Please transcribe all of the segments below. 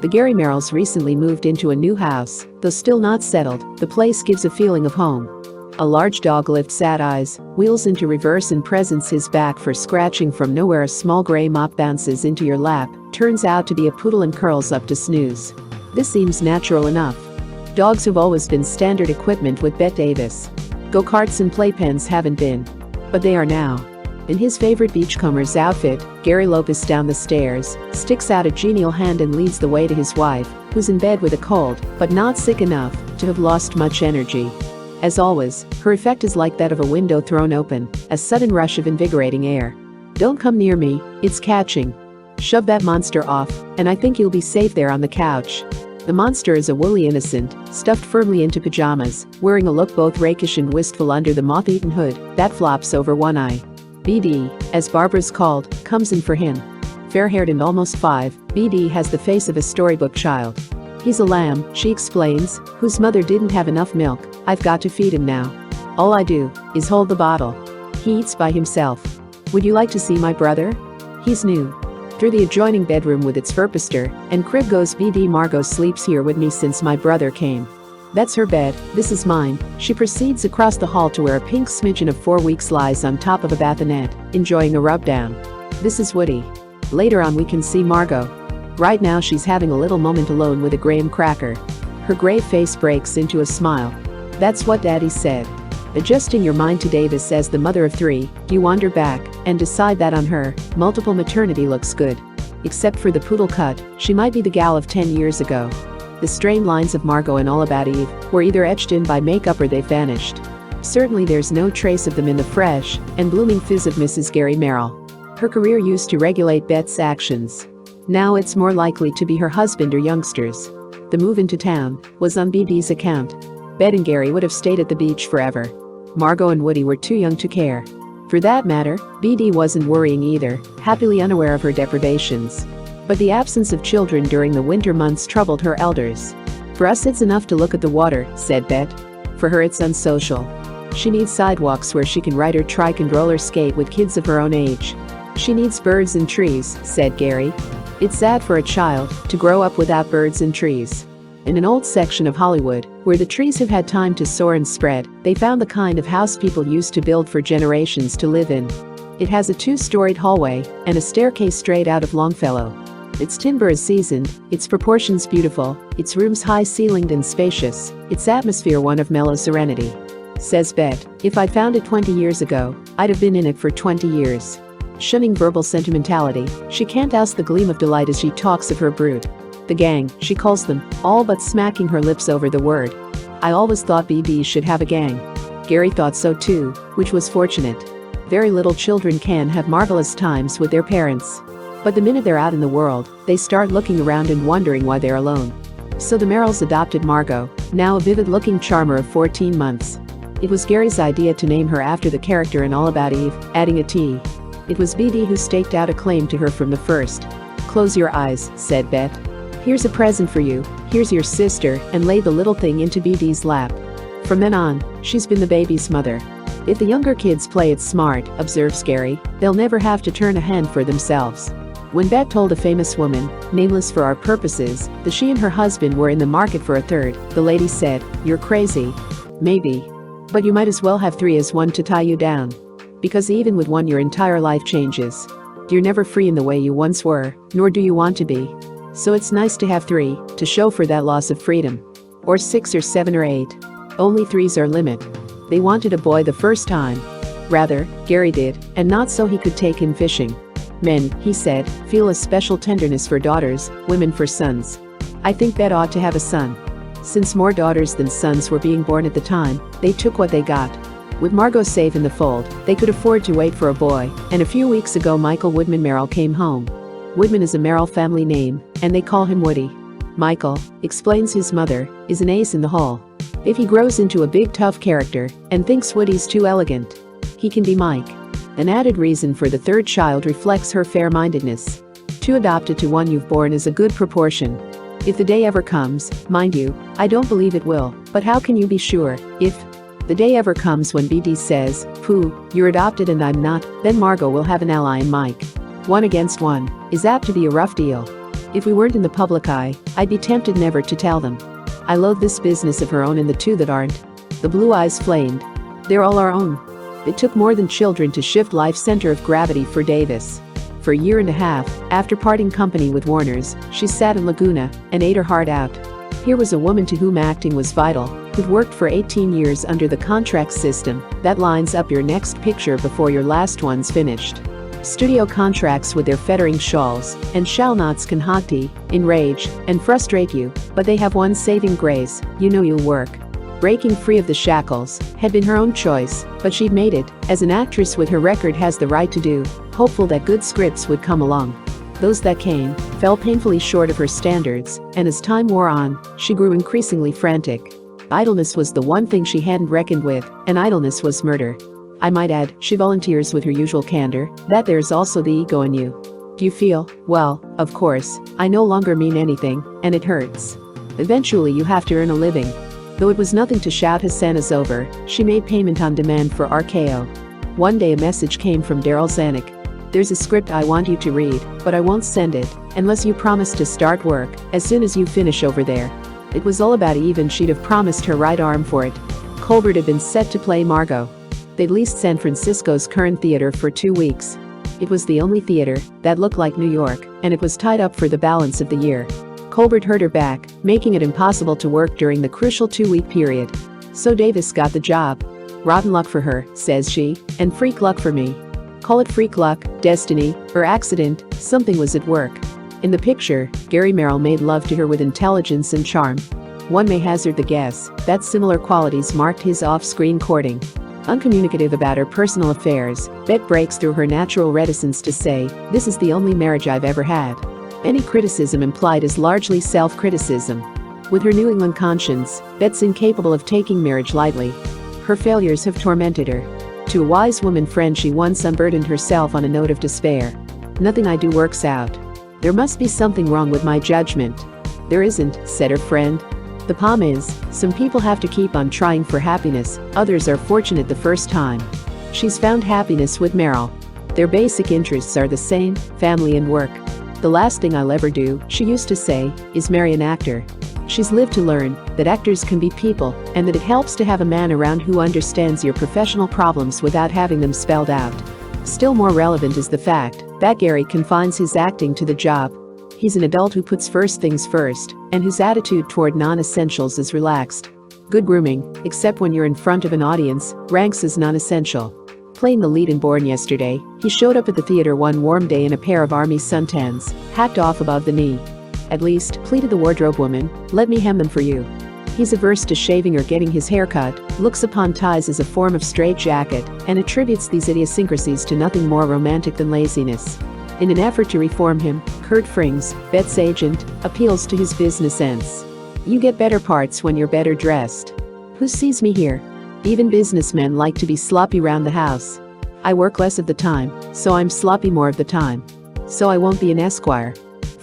The Gary Merrills recently moved into a new house. Though still not settled, the place gives a feeling of home. A large dog lifts sad eyes, wheels into reverse and presents his back for scratching from nowhere. A small gray mop bounces into your lap, turns out to be a poodle and curls up to snooze. This seems natural enough. Dogs have always been standard equipment with Bette Davis. Go-karts and playpens haven't been. But they are now. In his favorite beachcomber's outfit, Gary lopes down the stairs, sticks out a genial hand and leads the way to his wife, who's in bed with a cold, but not sick enough to have lost much energy. As always, her effect is like that of a window thrown open, a sudden rush of invigorating air. "Don't come near me, it's catching. Shove that monster off, and I think you'll be safe there on the couch." The monster is a woolly innocent, stuffed firmly into pajamas, wearing a look both rakish and wistful under the moth-eaten hood that flops over one eye. BD, as Barbara's called, comes in for him. Fair-haired and almost 5, BD has the face of a storybook child. "He's a lamb," she explains, "whose mother didn't have enough milk. I've got to feed him now. All I do is hold the bottle. He eats by himself. Would you like to see my brother? He's new." Through the adjoining bedroom with its furpister and crib goes BD. "Margot sleeps here with me since my brother came. That's her bed, this is mine." She proceeds across the hall to where a pink smidgen of 4 weeks lies on top of a bassinet, enjoying a rub-down. "This is Woody." Later on we can see Margot. Right now she's having a little moment alone with a graham cracker. Her gray face breaks into a smile. "That's what Daddy said." Adjusting your mind to Davis as the mother of 3, you wander back and decide that on her, multiple maternity looks good. Except for the poodle cut, she might be the gal of 10 years ago. The strained lines of Margot and All About Eve were either etched in by makeup or they've vanished. Certainly there's no trace of them in the fresh and blooming fizz of Mrs. Gary Merrill. Her career used to regulate Bette's actions. Now it's more likely to be her husband or youngsters. The move into town was on BD's account. Bette and Gary would have stayed at the beach forever. Margot and Woody were too young to care. For that matter, BD wasn't worrying either, happily unaware of her deprivations. But the absence of children during the winter months troubled her elders. "For us it's enough to look at the water," said Bette. For her it's unsocial. She needs sidewalks where she can ride her trike and roller skate with kids of her own age. "She needs birds and trees," said Gary. "It's sad for a child to grow up without birds and trees." In an old section of Hollywood, where the trees have had time to soar and spread, they found the kind of house people used to build for generations to live in. It has a 2-storied hallway and a staircase straight out of Longfellow. Its timber is seasoned, its proportions beautiful, its rooms high-ceilinged and spacious, its atmosphere one of mellow serenity. Says Bette, "If I'd found it 20 years ago, I'd have been in it for 20 years. Shunning verbal sentimentality, she can't oust the gleam of delight as she talks of her brood. "The gang," she calls them, all but smacking her lips over the word. "I always thought BD should have a gang." Gary thought so too, which was fortunate. Very little children can have marvelous times with their parents. But the minute they're out in the world, they start looking around and wondering why they're alone. So the Merrills adopted Margot, now a vivid-looking charmer of 14 months. It was Gary's idea to name her after the character in All About Eve, adding a T. It was BD who staked out a claim to her from the first. "Close your eyes," said Bette. "Here's a present for you, here's your sister," and laid the little thing into BD's lap. From then on, she's been the baby's mother. "If the younger kids play it smart," observes Gary, "they'll never have to turn a hand for themselves." When Bette told a famous woman, nameless for our purposes, that she and her husband were in the market for a third, the lady said, "You're crazy." "Maybe. But you might as well have 3 as 1 to tie you down. Because even with 1 your entire life changes. You're never free in the way you once were, nor do you want to be. So it's nice to have 3, to show for that loss of freedom. Or 6 or 7 or 8. Only 3's our limit." They wanted a boy the first time. Rather, Gary did, and not so he could take him fishing. "Men," he said, "feel a special tenderness for daughters, women for sons. I think Bette ought to have a son." Since more daughters than sons were being born at the time, they took what they got. With Margot safe in the fold, they could afford to wait for a boy, and a few weeks ago Michael Woodman Merrill came home. Woodman is a Merrill family name, and they call him Woody. Michael, explains his mother, is an ace in the hole. If he grows into a big tough character and thinks Woody's too elegant, he can be Mike. An added reason for the 3rd child reflects her fair-mindedness. 2 adopted to 1 you've born is a good proportion. If the day ever comes, mind you, I don't believe it will, but how can you be sure? If the day ever comes when BD says, "Pooh, you're adopted and I'm not," then Margot will have an ally in Mike. 1 against 1 is apt to be a rough deal. If we weren't in the public eye, I'd be tempted never to tell them. I loathe this business of her own and the two that aren't." The blue eyes flamed. "They're all our own." It took more than children to shift life's center of gravity for Davis. For a year and a half, after parting company with Warner's, she sat in Laguna and ate her heart out. Here was a woman to whom acting was vital, who'd worked for 18 years under the contract system that lines up your next picture before your last one's finished. Studio contracts with their fettering shawls and shall nots can haunt, enrage, and frustrate you, but they have one saving grace: you know you'll work. Breaking free of the shackles had been her own choice, but she'd made it, as an actress with her record has the right to do, hopeful that good scripts would come along. Those that came fell painfully short of her standards, and as time wore on, she grew increasingly frantic. Idleness was the one thing she hadn't reckoned with, and idleness was murder. I might add, she volunteers with her usual candor, that there's also the ego in you. Do you feel, well, of course, I no longer mean anything, and it hurts. Eventually you have to earn a living. Though it was nothing to shout Hosannas over, she made payment on demand for RKO. One day a message came from Daryl Zanuck. "There's a script I want you to read, but I won't send it unless you promise to start work as soon as you finish over there." It was all about Eve, and she'd have promised her right arm for it. Colbert had been set to play Margot. They'd leased San Francisco's current theater for 2 weeks. It was the only theater that looked like New York, and it was tied up for the balance of the year. Colbert hurt her back, making it impossible to work during the crucial 2-week period. So Davis got the job. "Rotten luck for her," says she, "and freak luck for me." Call it freak luck, destiny, or accident, something was at work. In the picture, Gary Merrill made love to her with intelligence and charm. One may hazard the guess that similar qualities marked his off-screen courting. Uncommunicative about her personal affairs, Bette breaks through her natural reticence to say, "This is the only marriage I've ever had." Any criticism implied is largely self-criticism. With her New England conscience, Bette's incapable of taking marriage lightly. Her failures have tormented her. To a wise woman friend she once unburdened herself on a note of despair. "Nothing I do works out. There must be something wrong with my judgment." "There isn't," said her friend. "The palm is, some people have to keep on trying for happiness, others are fortunate the first time." She's found happiness with Merrill. Their basic interests are the same: family and work. "The last thing I'll ever do," she used to say, "is marry an actor." She's lived to learn that actors can be people, and that it helps to have a man around who understands your professional problems without having them spelled out. Still more relevant is the fact that Gary confines his acting to the job. He's an adult who puts first things first, and whose attitude toward non-essentials is relaxed. Good grooming, except when you're in front of an audience, ranks as non-essential. Playing the lead in Born yesterday, he showed up at the theater one warm day in a pair of army suntans, hacked off above the knee. "At least," pleaded the wardrobe woman, "let me hem them for you." He's averse to shaving or getting his hair cut, looks upon ties as a form of straitjacket, and attributes these idiosyncrasies to nothing more romantic than laziness. In an effort to reform him, Kurt Frings, Bette's agent, appeals to his business sense. "You get better parts when you're better dressed. Who sees me here? Even businessmen like to be sloppy round the house. I work less of the time, so I'm sloppy more of the time. So I won't be an esquire."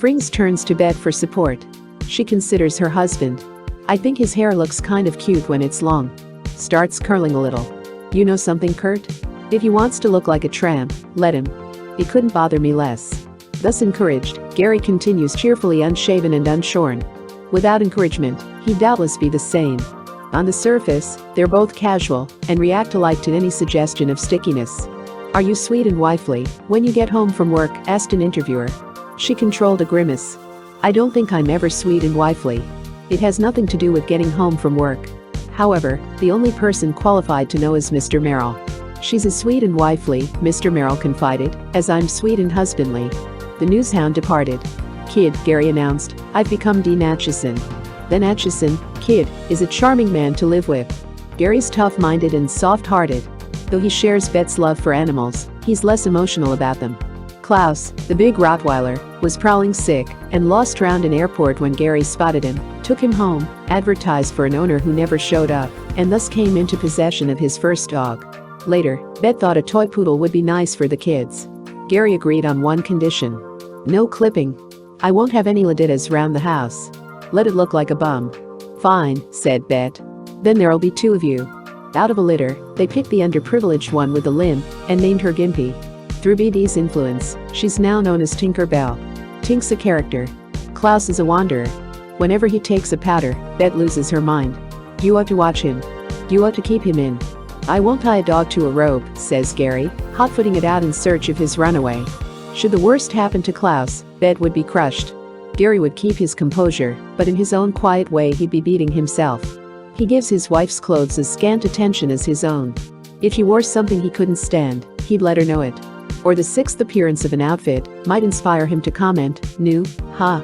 Frings turns to Bette for support. She considers her husband. "I think his hair looks kind of cute when it's long." Starts curling a little. "You know something, Kurt? If he wants to look like a tramp, let him. It couldn't bother me less." Thus encouraged, Gary continues cheerfully unshaven and unshorn. Without encouragement, he'd doubtless be the same. On the surface, they're both casual and react alike to any suggestion of stickiness. "Are you sweet and wifely when you get home from work?" asked an interviewer. She controlled a grimace. "I don't think I'm ever sweet and wifely. It has nothing to do with getting home from work." However, the only person qualified to know is Mr. Merrill. "She's as sweet and wifely," Mr. Merrill confided, "as I'm sweet and husbandly." The newshound departed. "Kid," Gary announced, "I've become Dean Acheson." Then Acheson, Kid, is a charming man to live with. Gary's tough-minded and soft-hearted. Though he shares Bette's love for animals, he's less emotional about them. Klaus, the big Rottweiler, was prowling sick and lost round an airport when Gary spotted him, took him home, advertised for an owner who never showed up, and thus came into possession of his first dog. Later, Bette thought a toy poodle would be nice for the kids. Gary agreed on one condition. "No clipping. I won't have any ladittas round the house. Let it look like a bum." "Fine," said Bette. "Then there'll be 2 of you." Out of a litter, they picked the underprivileged one with a limp and named her Gimpy. Through BD's influence, she's now known as Tinker Bell. Tink's a character. Klaus is a wanderer. Whenever he takes a powder, Bette loses her mind. You ought to watch him. You ought to keep him in. I won't tie a dog to a rope, says Gary, hot-footing it out in search of his runaway. Should the worst happen to Klaus, Bette would be crushed. Gary would keep his composure, but in his own quiet way he'd be beating himself. He gives his wife's clothes as scant attention as his own. If she wore something he couldn't stand, he'd let her know it. Or the sixth appearance of an outfit might inspire him to comment, new, ha,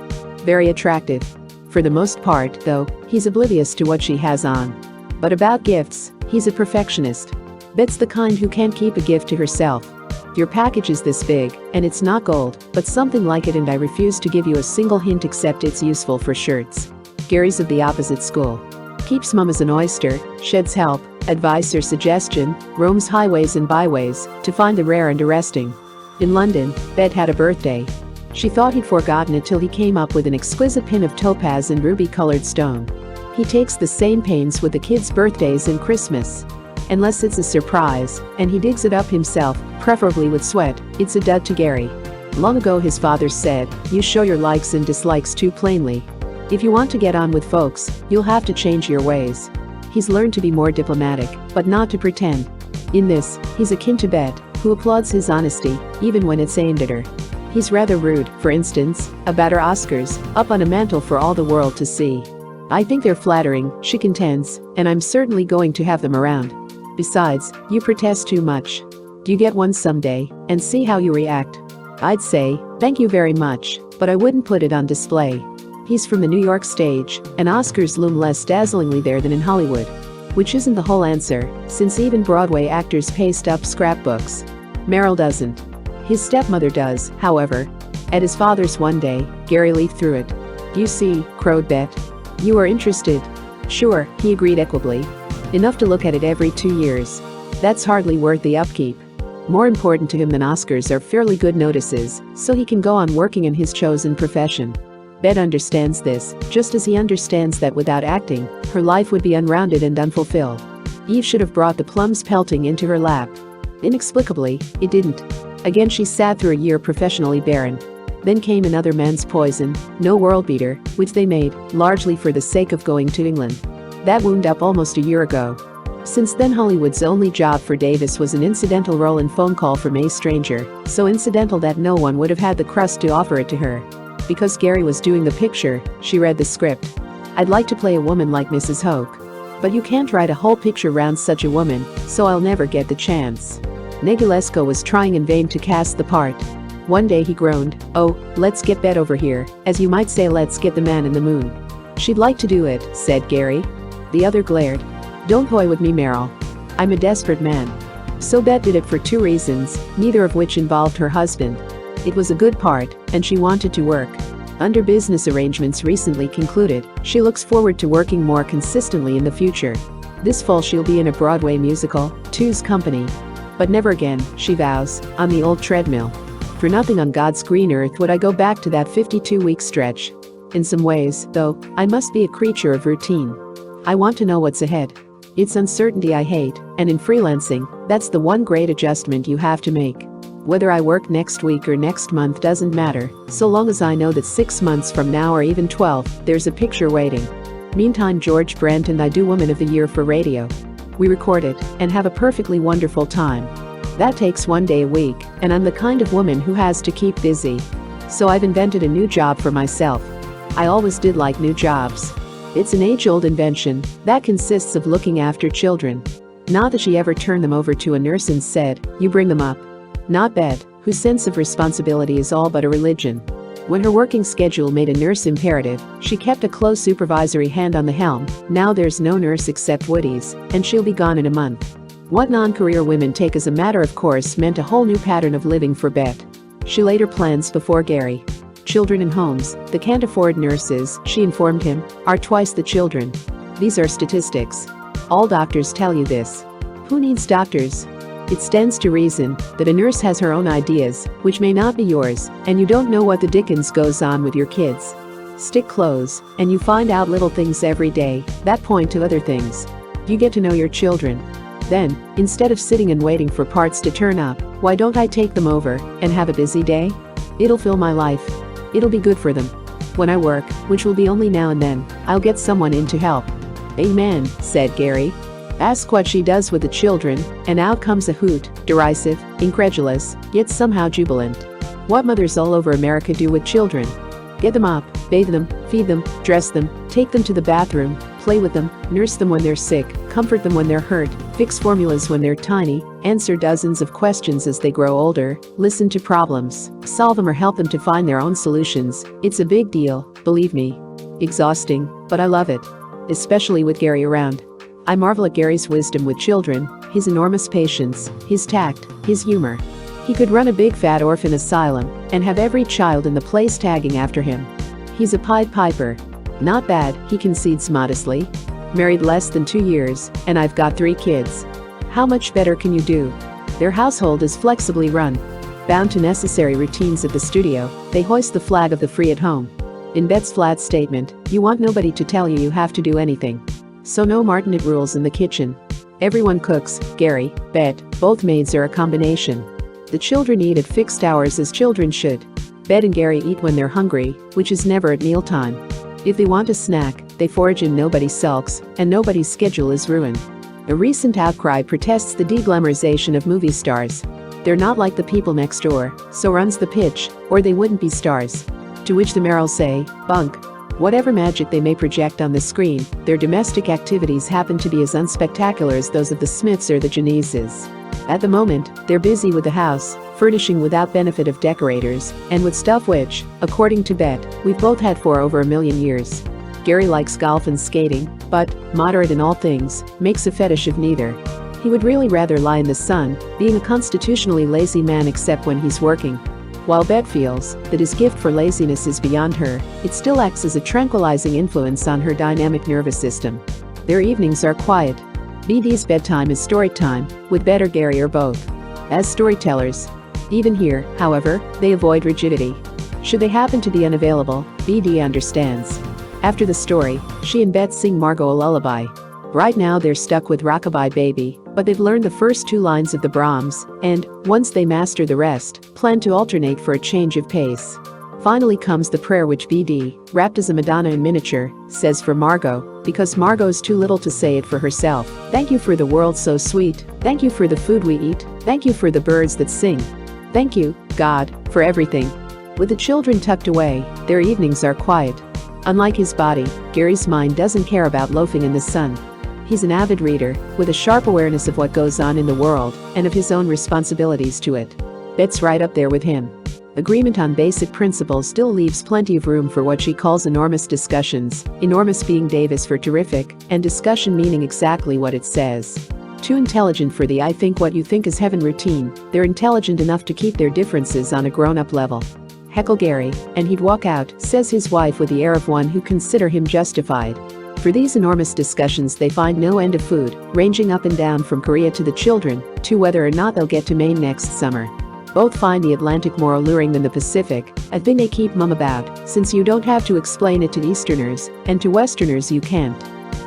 very attractive. For the most part, though, he's oblivious to what she has on. But about gifts, he's a perfectionist. Bette's the kind who can't keep a gift to herself. Your package is this big, and it's not gold, but something like it, and I refuse to give you a single hint except it's useful for shirts. Gary's of the opposite school. Keeps mum as an oyster, sheds help, advice or suggestion, roams highways and byways to find the rare and arresting. In London, Bette had a birthday. She thought he'd forgotten it till he came up with an exquisite pin of topaz and ruby-colored stone. He takes the same pains with the kids' birthdays and Christmas. Unless it's a surprise, and he digs it up himself, preferably with sweat, it's a dud to Gary. Long ago his father said, you show your likes and dislikes too plainly. If you want to get on with folks, you'll have to change your ways. He's learned to be more diplomatic, but not to pretend. In this, he's akin to Bette, who applauds his honesty, even when it's aimed at her. He's rather rude, for instance, about her Oscars, up on a mantle for all the world to see. I think they're flattering, she contends, and I'm certainly going to have them around. Besides, you protest too much. You get one someday, and see how you react. I'd say, thank you very much, but I wouldn't put it on display. He's from the New York stage, and Oscars loom less dazzlingly there than in Hollywood. Which isn't the whole answer, since even Broadway actors paste up scrapbooks. Merrill doesn't. His stepmother does, however. At his father's one day, Gary leafed through it. You see, crowed Bette. You are interested. Sure, he agreed equably. Enough to look at it every 2 years. That's hardly worth the upkeep. More important to him than Oscars are fairly good notices, so he can go on working in his chosen profession. Bette understands this, just as he understands that without acting, her life would be unrounded and unfulfilled. Eve should have brought the plums pelting into her lap. Inexplicably, it didn't. Again she sat through a year professionally barren. Then came another man's poison, no world beater, which they made, largely for the sake of going to England. That wound up almost a year ago. Since then Hollywood's only job for Davis was an incidental role in Phone Call from a Stranger, so incidental that no one would have had the crust to offer it to her. Because Gary was doing the picture, she read the script. I'd like to play a woman like Mrs. Hoke. But you can't write a whole picture around such a woman, so I'll never get the chance. Negulesco was trying in vain to cast the part. One day he groaned, oh, let's get Bette over here, as you might say let's get the man in the moon. She'd like to do it, said Gary. The other glared. Don't toy with me, Merrill. I'm a desperate man. So Bette did it for 2 reasons, neither of which involved her husband. It was a good part, and she wanted to work. Under business arrangements recently concluded, she looks forward to working more consistently in the future. This fall she'll be in a Broadway musical, Two's Company. But never again, she vows, on the old treadmill. For nothing on God's green earth would I go back to that 52-week stretch. In some ways, though, I must be a creature of routine. I want to know what's ahead. It's uncertainty I hate, and in freelancing, that's the one great adjustment you have to make. Whether I work next week or next month doesn't matter, so long as I know that 6 months from now or even 12, there's a picture waiting. Meantime George Brent and I do Woman of the Year for radio. We record it, and have a perfectly wonderful time. That takes 1 day a week, and I'm the kind of woman who has to keep busy. So I've invented a new job for myself. I always did like new jobs. It's an age-old invention that consists of looking after children. Not that she ever turned them over to a nurse and said, you bring them up. Not Bette, whose sense of responsibility is all but a religion. When her working schedule made a nurse imperative, she kept a close supervisory hand on the helm. Now there's no nurse except Woody's, and she'll be gone in a month. What non-career women take as a matter of course meant a whole new pattern of living for Bette. She laid her plans before Gary. Children in homes that can't afford nurses, she informed him, are twice the children. These are statistics. All doctors tell you this. Who needs doctors? It stands to reason that a nurse has her own ideas, which may not be yours, and you don't know what the dickens goes on with your kids. Stick close, and you find out little things every day that point to other things. You get to know your children. Then, instead of sitting and waiting for parts to turn up, why don't I take them over and have a busy day? It'll fill my life. It'll be good for them. When I work, which will be only now and then, I'll get someone in to help." "Amen," said Gary. Ask what she does with the children, and out comes a hoot, derisive, incredulous, yet somehow jubilant. What mothers all over America do with children. Get them up, bathe them, feed them, dress them, take them to the bathroom, play with them, nurse them when they're sick, comfort them when they're hurt, fix formulas when they're tiny, answer dozens of questions as they grow older, listen to problems, solve them or help them to find their own solutions. It's a big deal, believe me. Exhausting, but I love it. Especially with Gary around. I marvel at Gary's wisdom with children, his enormous patience, his tact, his humor. He could run a big fat orphan asylum and have every child in the place tagging after him. He's a Pied Piper. Not bad, he concedes modestly. Married less than 2 years, and I've got 3 kids. How much better can you do? Their household is flexibly run. Bound to necessary routines at the studio, they hoist the flag of the free at home. In Bette's flat statement, you want nobody to tell you have to do anything. So no Martinet rules in the kitchen. Everyone cooks, Gary, Bette, both maids are a combination. The children eat at fixed hours as children should. Bette and Gary eat when they're hungry, which is never at mealtime. If they want a snack, they forage and nobody sulks, and nobody's schedule is ruined. A recent outcry protests the deglamorization of movie stars. They're not like the people next door, so runs the pitch, or they wouldn't be stars. To which the Merrills say, bunk. Whatever magic they may project on the screen, their domestic activities happen to be as unspectacular as those of the Smiths or the Geneses. At the moment, they're busy with the house, furnishing without benefit of decorators, and with stuff which, according to Bette, we've both had for over a million years. Gary likes golf and skating, but, moderate in all things, makes a fetish of neither. He would really rather lie in the sun, being a constitutionally lazy man except when he's working. While Bette feels that his gift for laziness is beyond her, it still acts as a tranquilizing influence on her dynamic nervous system. Their evenings are quiet. BD's bedtime is story time, with Bette or Gary or both. As storytellers. Even here, however, they avoid rigidity. Should they happen to be unavailable, BD understands. After the story, she and Bette sing Margot a lullaby. Right now they're stuck with Rockabye Baby, but they've learned the first 2 lines of the Brahms, and, once they master the rest, plan to alternate for a change of pace. Finally comes the prayer which BD, wrapped as a Madonna in miniature, says for Margot, because Margot's too little to say it for herself. Thank you for the world so sweet, thank you for the food we eat, thank you for the birds that sing. Thank you, God, for everything. With the children tucked away, their evenings are quiet. Unlike his body, Gary's mind doesn't care about loafing in the sun. He's an avid reader, with a sharp awareness of what goes on in the world, and of his own responsibilities to it. Bette's right up there with him. Agreement on basic principles still leaves plenty of room for what she calls enormous discussions, enormous being Davis for terrific, and discussion meaning exactly what it says. Too intelligent for the I think what you think is heaven routine, they're intelligent enough to keep their differences on a grown-up level. Heckle Gary, and he'd walk out, says his wife with the air of one who consider him justified. For these enormous discussions they find no end of food, ranging up and down from Korea to the children, to whether or not they'll get to Maine next summer. Both find the Atlantic more alluring than the Pacific, a thing they keep mum about, since you don't have to explain it to Easterners, and to Westerners you can't.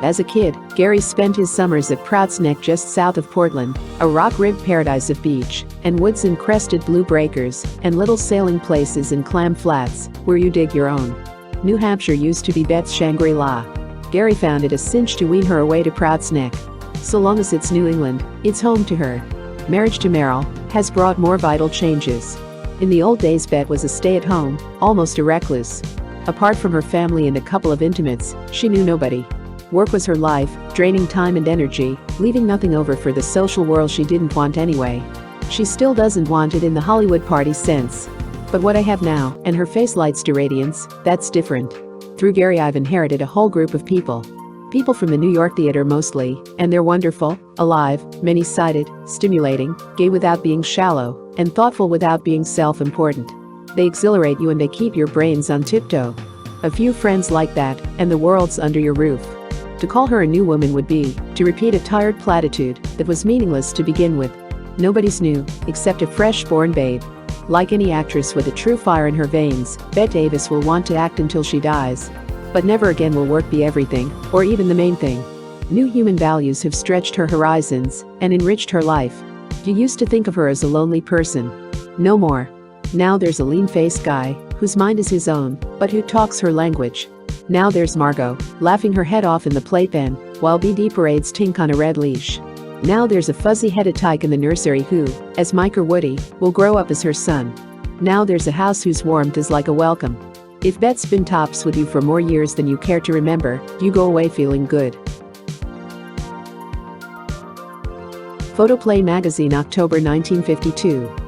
As a kid, Gary spent his summers at Prouts Neck just south of Portland, a rock-ribbed paradise of beach, and woods and crested blue breakers, and little sailing places in clam flats, where you dig your own. New Hampshire used to be Bette's Shangri-La. Gary found it a cinch to wean her away to Prouts Neck. So long as it's New England, it's home to her. Marriage to Merrill has brought more vital changes. In the old days Bette was a stay-at-home, almost a recluse. Apart from her family and a couple of intimates, she knew nobody. Work was her life, draining time and energy, leaving nothing over for the social world she didn't want anyway. She still doesn't want it in the Hollywood party sense. But what I have now, and her face lights to radiance, that's different. Through Gary I've inherited a whole group of people. People from the New York theater mostly, and they're wonderful, alive, many-sided, stimulating, gay without being shallow, and thoughtful without being self-important. They exhilarate you and they keep your brains on tiptoe. A few friends like that, and the world's under your roof. To call her a new woman would be to repeat a tired platitude that was meaningless to begin with. Nobody's new, except a fresh-born babe. Like any actress with a true fire in her veins, Bette Davis will want to act until she dies. But never again will work be everything, or even the main thing. New human values have stretched her horizons and enriched her life. You used to think of her as a lonely person. No more. Now there's a lean-faced guy whose mind is his own, but who talks her language. Now there's Margot, laughing her head off in the playpen, while BD parades Tink on a red leash. Now there's a fuzzy-headed tyke in the nursery who, as Mike or Woody, will grow up as her son. Now there's a house whose warmth is like a welcome. If Bette's been tops with you for more years than you care to remember, you go away feeling good. Photoplay magazine, October 1952.